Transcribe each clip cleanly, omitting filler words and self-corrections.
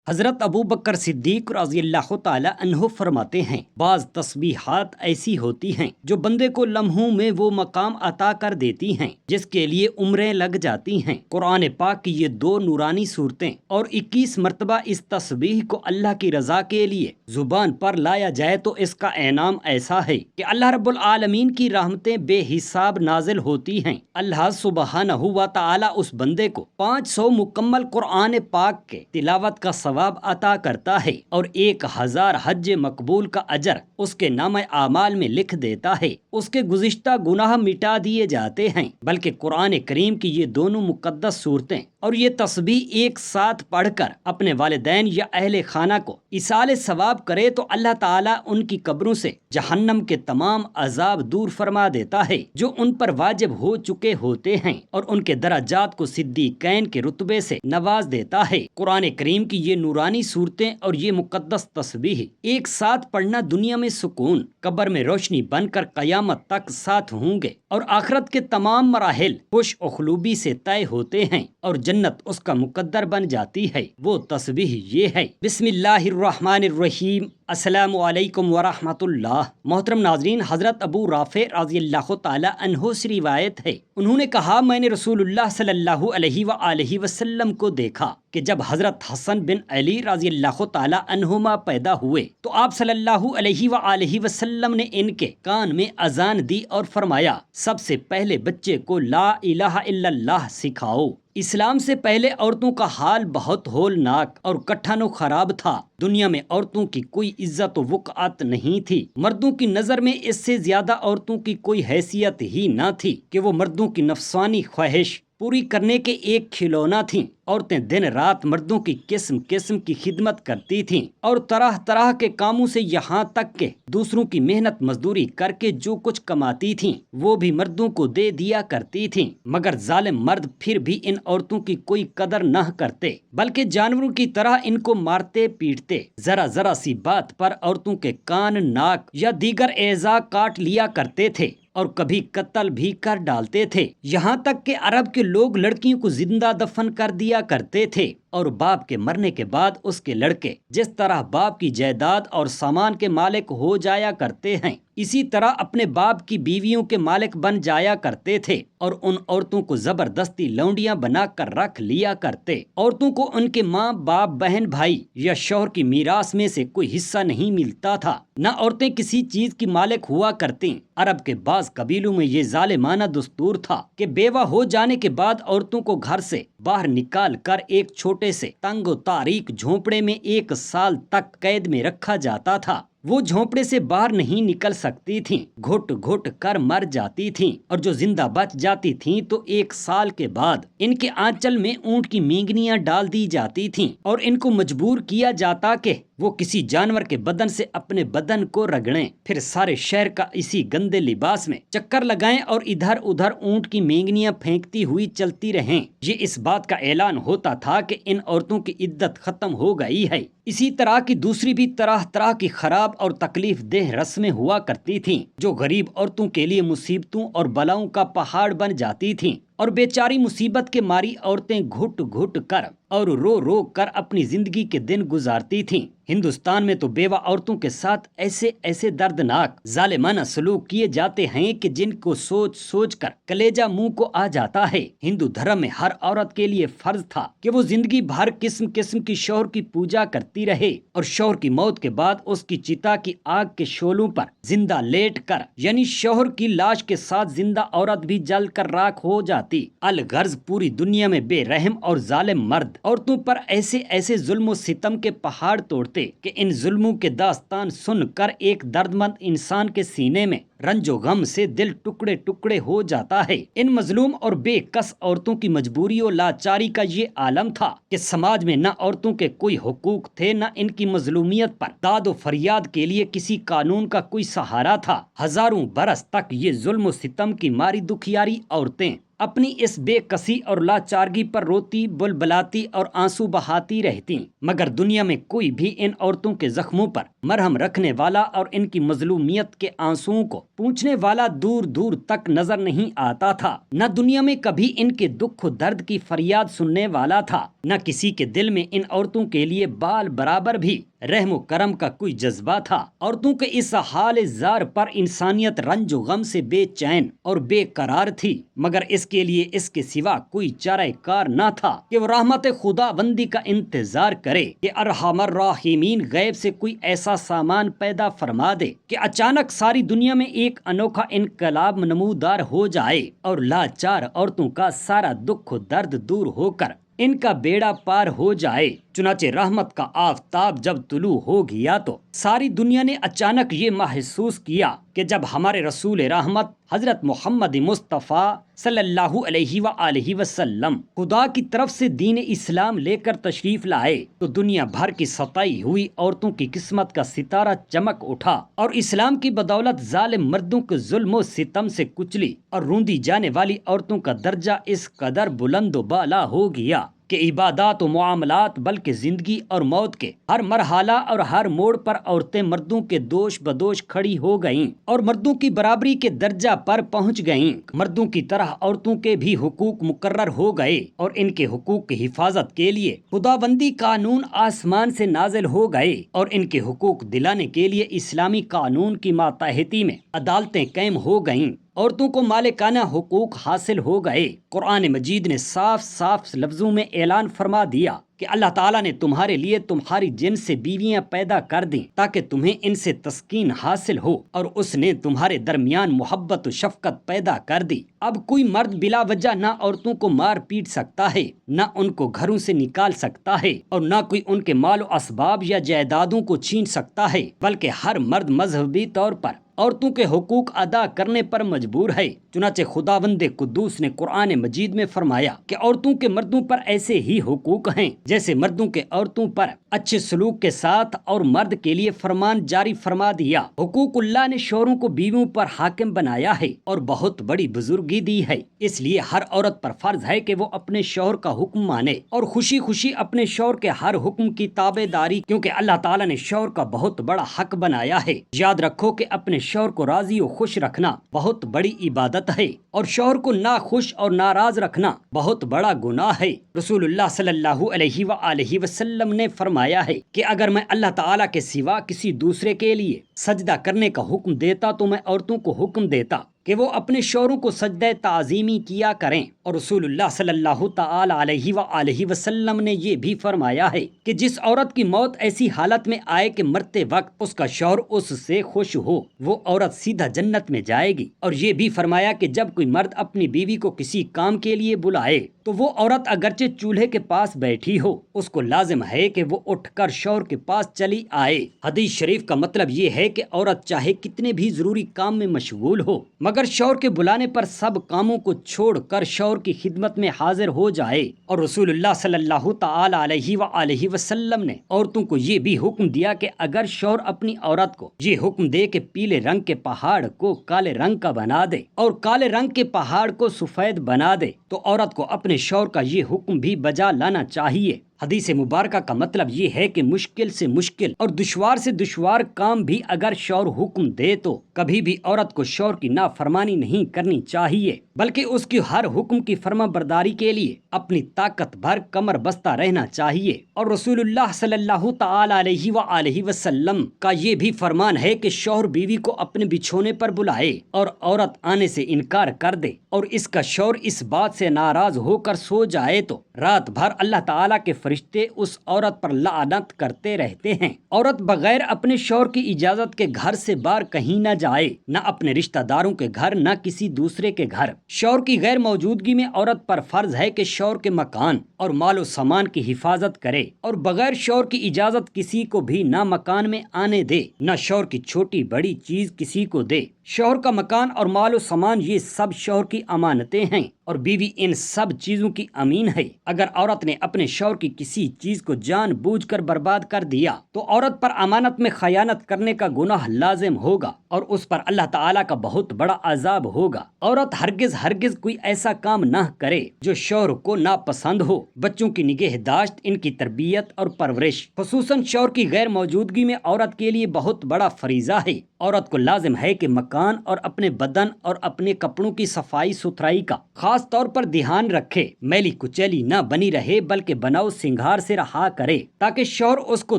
حضرت ابو بکر صدیق رضی اللہ تعالی عنہ فرماتے ہیں، بعض تسبیحات ایسی ہوتی ہیں جو بندے کو لمحوں میں وہ مقام عطا کر دیتی ہیں جس کے لیے عمریں لگ جاتی ہیں۔ قرآن پاک کی یہ دو نورانی صورتیں اور 21 مرتبہ اس تسبیح کو اللہ کی رضا کے لیے زبان پر لایا جائے تو اس کا انعام ایسا ہے کہ اللہ رب العالمین کی رحمتیں بے حساب نازل ہوتی ہیں۔ اللہ سبحانہ و تعالی اس بندے کو 500 مکمل قرآن پاک کے تلاوت کا ثواب عطا کرتا ہے اور 1000 حج مقبول کا اجر اس کے نامہ اعمال میں لکھ دیتا ہے۔ اس کے گزشتہ گناہ مٹا دیے جاتے ہیں۔ بلکہ قرآن کریم کی یہ دونوں مقدس صورتیں اور یہ تسبیح ایک ساتھ پڑھ کر اپنے والدین یا اہل خانہ کو ایصال ثواب کرے تو اللہ تعالیٰ ان کی قبروں سے جہنم کے تمام عذاب دور فرما دیتا ہے جو ان پر واجب ہو چکے ہوتے ہیں، اور ان کے درجات کو صدیقین کے رتبے سے نواز دیتا ہے۔ قرآن کریم کی یہ نورانی صورتیں اور یہ مقدس تسبیح ایک ساتھ پڑھنا دنیا میں سکون، قبر میں روشنی بن کر قیامت تک ساتھ ہوں گے، اور آخرت کے تمام مراحل خوش اخلوبی سے طے ہوتے ہیں اور جنت اس کا مقدر بن جاتی ہے۔ وہ تسبیح یہ ہے: بسم اللہ الرحمن الرحیم، السلام علیکم ورحمۃ اللہ۔ محترم ناظرین، حضرت ابو رافع رضی اللہ تعالی عنہ سے روایت ہے، انہوں نے کہا، میں نے رسول اللہ صلی اللہ علیہ وآلہ وسلم کو دیکھا کہ جب حضرت حسن بن علی رضی اللہ تعالی عنہما پیدا ہوئے تو آپ صلی اللہ علیہ وآلہ وسلم نے ان کے کان میں اذان دی اور فرمایا، سب سے پہلے بچے کو لا الہ الا اللہ سکھاؤ۔ اسلام سے پہلے عورتوں کا حال بہت ہولناک اور کٹھن و خراب تھا۔ دنیا میں عورتوں کی کوئی عزت و وقعت نہیں تھی۔ مردوں کی نظر میں اس سے زیادہ عورتوں کی کوئی حیثیت ہی نہ تھی کہ وہ مردوں کی نفسانی خواہش پوری کرنے کے ایک کھلونا تھیں۔ عورتیں دن رات مردوں کی قسم قسم کی خدمت کرتی تھیں اور طرح طرح کے کاموں سے یہاں تک کہ دوسروں کی محنت مزدوری کر کے جو کچھ کماتی تھیں وہ بھی مردوں کو دے دیا کرتی تھیں، مگر ظالم مرد پھر بھی ان عورتوں کی کوئی قدر نہ کرتے بلکہ جانوروں کی طرح ان کو مارتے پیٹتے۔ ذرا ذرا سی بات پر عورتوں کے کان، ناک یا دیگر اعضاء کاٹ لیا کرتے تھے اور کبھی قتل بھی کر ڈالتے تھے۔ یہاں تک کہ عرب کے لوگ لڑکیوں کو زندہ دفن کر دیا کرتے تھے اور باپ کے مرنے کے بعد اس کے لڑکے جس طرح باپ کی جائیداد اور سامان کے مالک ہو جایا کرتے ہیں، اسی طرح اپنے باپ کی بیویوں کے مالک بن جایا کرتے تھے اور ان عورتوں کو زبردستی لونڈیاں بنا کر رکھ لیا کرتے۔ عورتوں کو ان کے ماں باپ، بہن بھائی یا شوہر کی میراث میں سے کوئی حصہ نہیں ملتا تھا، نہ عورتیں کسی چیز کی مالک ہوا کرتیں۔ عرب کے بعض قبیلوں میں یہ ظالمانہ دستور تھا کہ بیوہ ہو جانے کے بعد عورتوں کو گھر سے باہر نکال کر ایک چھوٹے سے تنگ و تاریک جھونپڑے میں 1 سال تک قید میں رکھا جاتا تھا۔ وہ جھونپڑے سے باہر نہیں نکل سکتی تھیں، گھٹ گھٹ کر مر جاتی تھیں، اور جو زندہ بچ جاتی تھیں تو 1 سال کے بعد ان کے آنچل میں اونٹ کی مینگنیاں ڈال دی جاتی تھیں اور ان کو مجبور کیا جاتا کہ وہ کسی جانور کے بدن سے اپنے بدن کو رگڑیں، پھر سارے شہر کا اسی گندے لباس میں چکر لگائیں اور ادھر ادھر اونٹ کی مینگنیاں پھینکتی ہوئی چلتی رہیں۔ یہ اس بات کا اعلان ہوتا تھا کہ ان عورتوں کی عدت ختم ہو گئی ہے۔ اسی طرح کی دوسری بھی طرح طرح کی خراب اور تکلیف دہ رسمیں ہوا کرتی تھیں جو غریب عورتوں کے لیے مصیبتوں اور بلاؤں کا پہاڑ بن جاتی تھیں، اور بیچاری مصیبت کے ماری عورتیں گھٹ گھٹ کر اور رو رو کر اپنی زندگی کے دن گزارتی تھیں۔ ہندوستان میں تو بیوہ عورتوں کے ساتھ ایسے ایسے دردناک ظالمانہ سلوک کیے جاتے ہیں کہ جن کو سوچ سوچ کر کلیجہ منہ کو آ جاتا ہے۔ ہندو دھرم میں ہر عورت کے لیے فرض تھا کہ وہ زندگی بھر قسم قسم کی شوہر کی پوجا کرتی رہے، اور شوہر کی موت کے بعد اس کی چتا کی آگ کے شعلوں پر زندہ لیٹ کر، یعنی شوہر کی لاش کے ساتھ زندہ عورت بھی جل کر راکھ ہو جاتی۔ الغرض پوری دنیا میں بے رحم اور ظالم مرد عورتوں پر ایسے ایسے ظلم و ستم کے پہاڑ توڑتے کہ ان ظلموں کے داستان سن کر ایک دردمند انسان کے سینے میں رنج و غم سے دل ٹکڑے ٹکڑے ہو جاتا ہے۔ ان مظلوم اور بے کس عورتوں کی مجبوری و لاچاری کا یہ عالم تھا کہ سماج میں نہ عورتوں کے کوئی حقوق تھے، نہ ان کی مظلومیت پر داد و فریاد کے لیے کسی قانون کا کوئی سہارا تھا۔ ہزاروں برس تک یہ ظلم و ستم کی ماری دکھیاری عورتیں اپنی اس بے کسی اور لاچارگی پر روتی بلبلاتی اور آنسو بہاتی رہتی، مگر دنیا میں کوئی بھی ان عورتوں کے زخموں پر مرہم رکھنے والا اور ان کی مظلومیت کے آنسوؤں کو پوچھنے والا دور دور تک نظر نہیں آتا تھا۔ نہ دنیا میں کبھی ان کے دکھ و درد کی فریاد سننے والا تھا، نہ کسی کے دل میں ان عورتوں کے لیے بال برابر بھی رحم و کرم کا کوئی جذبہ تھا۔ عورتوں کے اس حال زار پر انسانیت رنج و غم سے بے چین اور بے قرار تھی، مگر اس کے لیے اس کے سوا کوئی چارہ کار نہ تھا کہ وہ رحمت خدا بندی کا انتظار کرے کہ ارحم الراحمین غیب سے کوئی ایسا سامان پیدا فرما دے کہ اچانک ساری دنیا میں ایک انوکھا انقلاب نمودار ہو جائے اور لاچار عورتوں کا سارا دکھ و درد دور ہو کر ان کا بیڑا پار ہو جائے۔ چنانچہ رحمت کا آفتاب جب طلوع ہو گیا تو ساری دنیا نے اچانک یہ محسوس کیا کہ جب ہمارے رسول رحمت حضرت محمد مصطفیٰ صلی اللہ علیہ وآلہ وسلم خدا کی طرف سے دین اسلام لے کر تشریف لائے تو دنیا بھر کی ستائی ہوئی عورتوں کی قسمت کا ستارہ چمک اٹھا اور اسلام کی بدولت ظالم مردوں کے ظلم و ستم سے کچلی اور روندی جانے والی عورتوں کا درجہ اس قدر بلند و بالا ہو گیا کہ عبادات و معاملات بلکہ زندگی اور موت کے ہر مرحلہ اور ہر موڑ پر عورتیں مردوں کے دوش بدوش کھڑی ہو گئیں اور مردوں کی برابری کے درجہ پر پہنچ گئیں۔ مردوں کی طرح عورتوں کے بھی حقوق مقرر ہو گئے اور ان کے حقوق کی حفاظت کے لیے خداوندی قانون آسمان سے نازل ہو گئے اور ان کے حقوق دلانے کے لیے اسلامی قانون کی ماتحتی میں عدالتیں قائم ہو گئیں۔ عورتوں کو مالکانہ حقوق حاصل ہو گئے۔ قرآن مجید نے صاف صاف لفظوں میں اعلان فرما دیا کہ اللہ تعالیٰ نے تمہارے لیے تمہاری جنس سے بیویاں پیدا کر دیں تاکہ تمہیں ان سے تسکین حاصل ہو، اور اس نے تمہارے درمیان محبت و شفقت پیدا کر دی۔ اب کوئی مرد بلا وجہ نہ عورتوں کو مار پیٹ سکتا ہے، نہ ان کو گھروں سے نکال سکتا ہے، اور نہ کوئی ان کے مال و اسباب یا جائیدادوں کو چھین سکتا ہے، بلکہ ہر مرد مذہبی طور پر عورتوں کے حقوق ادا کرنے پر مجبور ہے۔ چنانچہ خداوند قدوس نے قرآن مجید میں فرمایا کہ عورتوں کے مردوں پر ایسے ہی حقوق ہیں جیسے مردوں کے عورتوں پر، اچھے سلوک کے ساتھ، اور مرد کے لیے فرمان جاری فرما دیا۔ حقوق اللہ نے شوہروں کو بیویوں پر حاکم بنایا ہے اور بہت بڑی بزرگی دی ہے، اس لیے ہر عورت پر فرض ہے کہ وہ اپنے شوہر کا حکم مانے اور خوشی خوشی اپنے شوہر کے ہر حکم کی تابع داری، کیونکہ اللہ تعالیٰ نے شوہر کا بہت بڑا حق بنایا ہے۔ یاد رکھو کہ اپنے شوہر کو راضی و خوش رکھنا بہت بڑی عبادت ہے، اور شوہر کو ناخوش اور ناراض رکھنا بہت بڑا گناہ ہے۔ رسول اللہ صلی اللہ علیہ وآلہ وسلم نے فرمایا ہے کہ اگر میں اللہ تعالیٰ کے سوا کسی دوسرے کے لیے سجدہ کرنے کا حکم دیتا تو میں عورتوں کو حکم دیتا کہ وہ اپنے شوہروں کو سجدہ تعظیمی کیا کریں، اور رسول اللہ صلی اللہ تعالی علیہ وآلہ وسلم نے یہ بھی فرمایا ہے کہ جس عورت کی موت ایسی حالت میں آئے کہ مرتے وقت اس کا شوہر اس سے خوش ہو، وہ عورت سیدھا جنت میں جائے گی۔ اور یہ بھی فرمایا کہ جب کوئی مرد اپنی بیوی کو کسی کام کے لیے بلائے تو وہ عورت اگرچہ چولہے کے پاس بیٹھی ہو، اس کو لازم ہے کہ وہ اٹھ کر شوہر کے پاس چلی آئے۔ حدیث شریف کا مطلب یہ ہے کہ عورت چاہے کتنے بھی ضروری کام میں مشغول ہو، مگر شوہر کے بلانے پر سب کاموں کو چھوڑ کر شوہر کی خدمت میں حاضر ہو جائے۔ اور رسول اللہ صلی اللہ تعالی علیہ وآلہ وسلم نے عورتوں کو یہ بھی حکم دیا کہ اگر شوہر اپنی عورت کو یہ حکم دے کہ پیلے رنگ کے پہاڑ کو کالے رنگ کا بنا دے اور کالے رنگ کے پہاڑ کو سفید بنا دے، تو عورت کو اپنے شوہر کا یہ حکم بھی بجا لانا چاہیے۔ حدیث مبارکہ کا مطلب یہ ہے کہ مشکل سے مشکل اور دشوار سے دشوار کام بھی اگر شوہر حکم دے تو کبھی بھی عورت کو شوہر کی نافرمانی نہیں کرنی چاہیے، بلکہ اس کی ہر حکم کی فرما برداری کے لیے اپنی طاقت بھر کمر بستہ رہنا چاہیے۔ اور رسول اللہ صلی اللہ تعالی علیہ وآلہ وسلم کا یہ بھی فرمان ہے کہ شوہر بیوی کو اپنے بچھونے پر بلائے اور عورت آنے سے انکار کر دے اور اس کا شوہر اس بات سے ناراض ہو کر سو جائے تو رات بھر اللہ تعالیٰ کے فرشتے اس عورت پر لعنت کرتے رہتے ہیں۔ عورت بغیر اپنے شوہر کی اجازت کے گھر سے باہر کہیں نہ جائے، نہ اپنے رشتہ داروں کے گھر، نہ کسی دوسرے کے گھر۔ شوہر کی غیر موجودگی میں عورت پر فرض ہے کہ شوہر کے مکان اور مال و سامان کی حفاظت کرے اور بغیر شوہر کی اجازت کسی کو بھی نہ مکان میں آنے دے، نہ شوہر کی چھوٹی بڑی چیز کسی کو دے۔ شوہر کا مکان اور مال و سامان یہ سب شوہر کی امانتیں ہیں اور بیوی ان سب چیزوں کی امین ہے۔ اگر عورت نے اپنے شوہر کی کسی چیز کو جان بوجھ کر برباد کر دیا تو عورت پر امانت میں خیانت کرنے کا گناہ لازم ہوگا اور اس پر اللہ تعالیٰ کا بہت بڑا عذاب ہوگا۔ عورت ہرگز کوئی ایسا کام نہ کرے جو شوہر کو ناپسند ہو۔ بچوں کی نگہداشت، ان کی تربیت اور پرورش خصوصاً شوہر کی غیر موجودگی میں عورت کے لیے بہت بڑا فریضہ ہے۔ عورت کو لازم ہے کہ مکان اور اپنے بدن اور اپنے کپڑوں کی صفائی ستھرائی کا خاص طور پر دھیان رکھے، میلی کچیلی نہ بنی رہے بلکہ بناؤ سنگھار سے رہا کرے تاکہ شوہر اس کو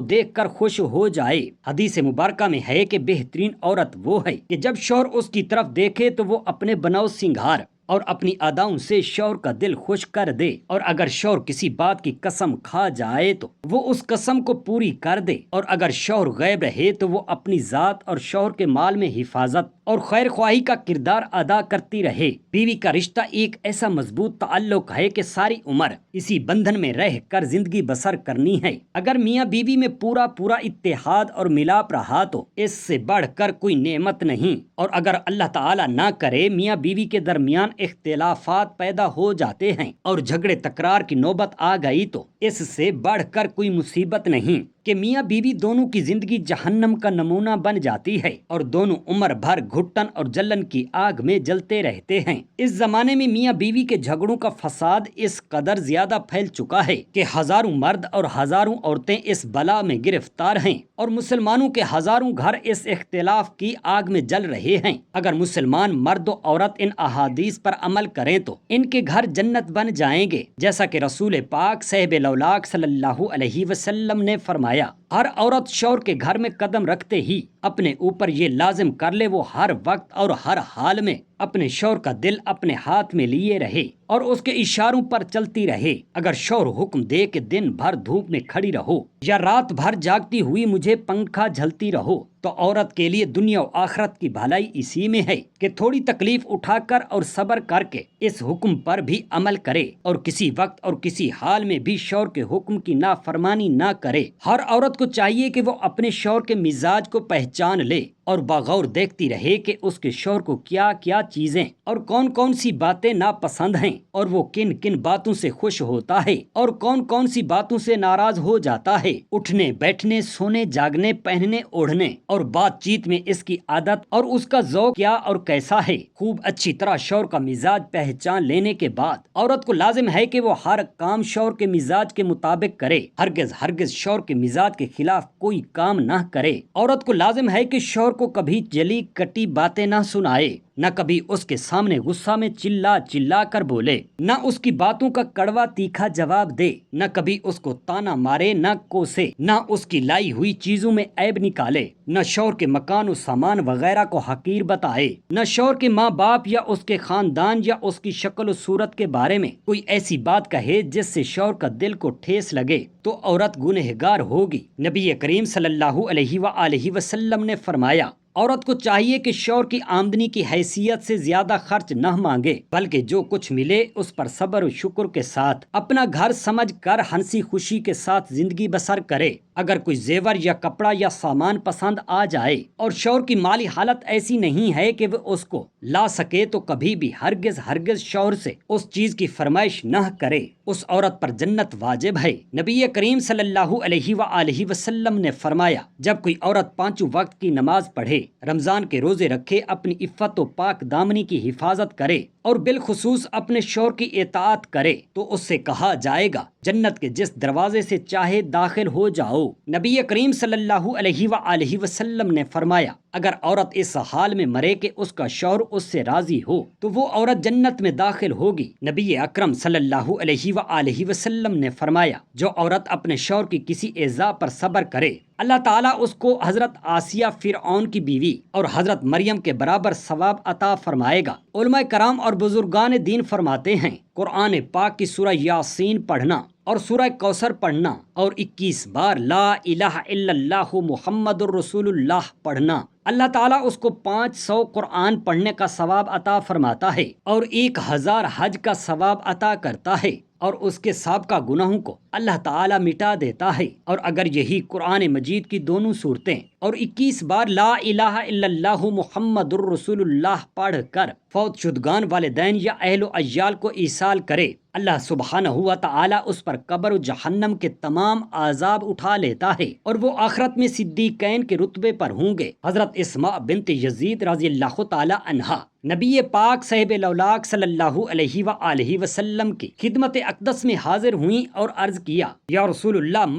دیکھ کر خوش ہو جائے۔ حدیث مبارکہ میں ہے کہ بہترین عورت وہ ہے کہ جب شوہر اس کی طرف دیکھے تو وہ اپنے بناؤ سنگھار اور اپنی اداؤں سے شوہر کا دل خوش کر دے، اور اگر شوہر کسی بات کی قسم کھا جائے تو وہ اس قسم کو پوری کر دے، اور اگر شوہر غائب رہے تو وہ اپنی ذات اور شوہر کے مال میں حفاظت اور خیر خواہی کا کردار ادا کرتی رہے۔ بیوی کا رشتہ ایک ایسا مضبوط تعلق ہے کہ ساری عمر اسی بندھن میں رہ کر زندگی بسر کرنی ہے۔ اگر میاں بیوی میں پورا اتحاد اور ملاپ رہا تو اس سے بڑھ کر کوئی نعمت نہیں، اور اگر اللہ تعالیٰ نہ کرے میاں بیوی کے درمیان اختلافات پیدا ہو جاتے ہیں اور جھگڑے تکرار کی نوبت آ گئی تو اس سے بڑھ کر کوئی مصیبت نہیں کہ میاں بیوی دونوں کی زندگی جہنم کا نمونہ بن جاتی ہے اور دونوں عمر بھر گھٹن اور جلن کی آگ میں جلتے رہتے ہیں۔ اس زمانے میں میاں بیوی کے جھگڑوں کا فساد اس قدر زیادہ پھیل چکا ہے کہ ہزاروں مرد اور ہزاروں عورتیں اس بلا میں گرفتار ہیں اور مسلمانوں کے ہزاروں گھر اس اختلاف کی آگ میں جل رہے ہیں۔ اگر مسلمان مرد و عورت ان احادیث پر عمل کریں تو ان کے گھر جنت بن جائیں گے، جیسا کہ رسول پاک صاحب لولاک صلی اللہ علیہ وسلم نے فرمایا، ہر عورت شوہر کے گھر میں قدم رکھتے ہی اپنے اوپر یہ لازم کر لے وہ ہر وقت اور ہر حال میں اپنے شوہر کا دل اپنے ہاتھ میں لیے رہے اور اس کے اشاروں پر چلتی رہے۔ اگر شوہر حکم دے کہ دن بھر دھوپ میں کھڑی رہو یا رات بھر جاگتی ہوئی مجھے پنکھا جھلتی رہو تو عورت کے لیے دنیا و آخرت کی بھلائی اسی میں ہے کہ تھوڑی تکلیف اٹھا کر اور صبر کر کے اس حکم پر بھی عمل کرے اور کسی وقت اور کسی حال میں بھی شوہر کے حکم کی نافرمانی نہ کرے۔ ہر عورت کو چاہیے کہ وہ اپنے شوہر کے مزاج کو پہچان لے اور بغور دیکھتی رہے کہ اس کے شوہر کو کیا کیا چیزیں اور کون کون سی باتیں ناپسند ہیں اور وہ کن کن باتوں سے خوش ہوتا ہے اور کون کون سی باتوں سے ناراض ہو جاتا ہے۔ اٹھنے بیٹھنے، سونے جاگنے، پہننے اوڑھنے اور بات چیت میں اس کی عادت اور اس کا ذوق کیا اور کیسا ہے۔ خوب اچھی طرح شوہر کا مزاج پہچان لینے کے بعد عورت کو لازم ہے کہ وہ ہر کام شوہر کے مزاج کے مطابق کرے، ہرگز شوہر کے مزاج کے خلاف کوئی کام نہ کرے۔ عورت کو لازم ہے کہ شوہر کو کبھی جلی کٹی باتیں نہ سنائے، نہ کبھی اس کے سامنے غصہ میں چلا کر بولے، نہ اس کی باتوں کا کڑوا تیکھا جواب دے، نہ کبھی اس کو تانا مارے، نہ کوسے، نہ اس کی لائی ہوئی چیزوں میں عیب نکالے، نہ شوہر کے مکان و سامان وغیرہ کو حقیر بتائے، نہ شوہر کے ماں باپ یا اس کے خاندان یا اس کی شکل و صورت کے بارے میں کوئی ایسی بات کہے جس سے شوہر کا دل کو ٹھیس لگے تو عورت گنہگار ہوگی۔ نبی کریم صلی اللہ علیہ وآلہ وسلم نے فرمایا، عورت کو چاہیے کہ شوہر کی آمدنی کی حیثیت سے زیادہ خرچ نہ مانگے، بلکہ جو کچھ ملے اس پر صبر و شکر کے ساتھ اپنا گھر سمجھ کر ہنسی خوشی کے ساتھ زندگی بسر کرے۔ اگر کوئی زیور یا کپڑا یا سامان پسند آ جائے اور شوہر کی مالی حالت ایسی نہیں ہے کہ وہ اس کو لا سکے تو کبھی بھی ہرگز شوہر سے اس چیز کی فرمائش نہ کرے، اس عورت پر جنت واجب ہے۔ نبی کریم صلی اللہ علیہ وآلہ وسلم نے فرمایا، جب کوئی عورت پانچوں وقت کی نماز پڑھے، رمضان کے روزے رکھے، اپنی عفت و پاک دامنی کی حفاظت کرے اور بالخصوص اپنے شوہر کی اطاعت کرے تو اس سے کہا جائے گا جنت کے جس دروازے سے چاہے داخل ہو جاؤ۔ نبی کریم صلی اللہ علیہ وآلہ وسلم نے فرمایا، اگر عورت اس حال میں مرے کہ اس کا شوہر اس سے راضی ہو تو وہ عورت جنت میں داخل ہوگی۔ نبی اکرم صلی اللہ علیہ وآلہ وسلم نے فرمایا، جو عورت اپنے شوہر کی کسی ایذا پر صبر کرے اللہ تعالیٰ اس کو حضرت آسیہ فرعون کی بیوی اور حضرت مریم کے برابر ثواب عطا فرمائے گا۔ علماء کرام اور بزرگان دین فرماتے ہیں، قرآن پاک کی سورہ یاسین پڑھنا اور سورہ کوثر پڑھنا اور 21 بار لا الہ الا اللہ محمد الرسول اللہ پڑھنا اللہ تعالیٰ اس کو 500 قرآن پڑھنے کا ثواب عطا فرماتا ہے اور 1000 حج کا ثواب عطا کرتا ہے اور اس کے سابقہ گناہوں کو اللہ تعالیٰ مٹا دیتا ہے۔ اور اگر یہی قرآن مجید کی دونوں صورتیں اور 21 بار لا الہ الا اللہ محمد الرسول اللہ پڑھ کر فوت شدگان والدین یا اہل و عیال کو ایصال کرے، اللہ سبحانہ و تعالی اس پر قبر و جہنم کے تمام عذاب اٹھا لیتا ہے اور وہ آخرت میں صدیقین کے رتبے پر ہوں گے۔ حضرت اسماء بنت یزید رضی اللہ تعالی عنہا نبی پاک صاحب الاولاق صلی اللہ علیہ وآلہ وسلم کی خدمت اقدس میں حاضر ہوئیں اور عرض کیا، یا رسول اللہ،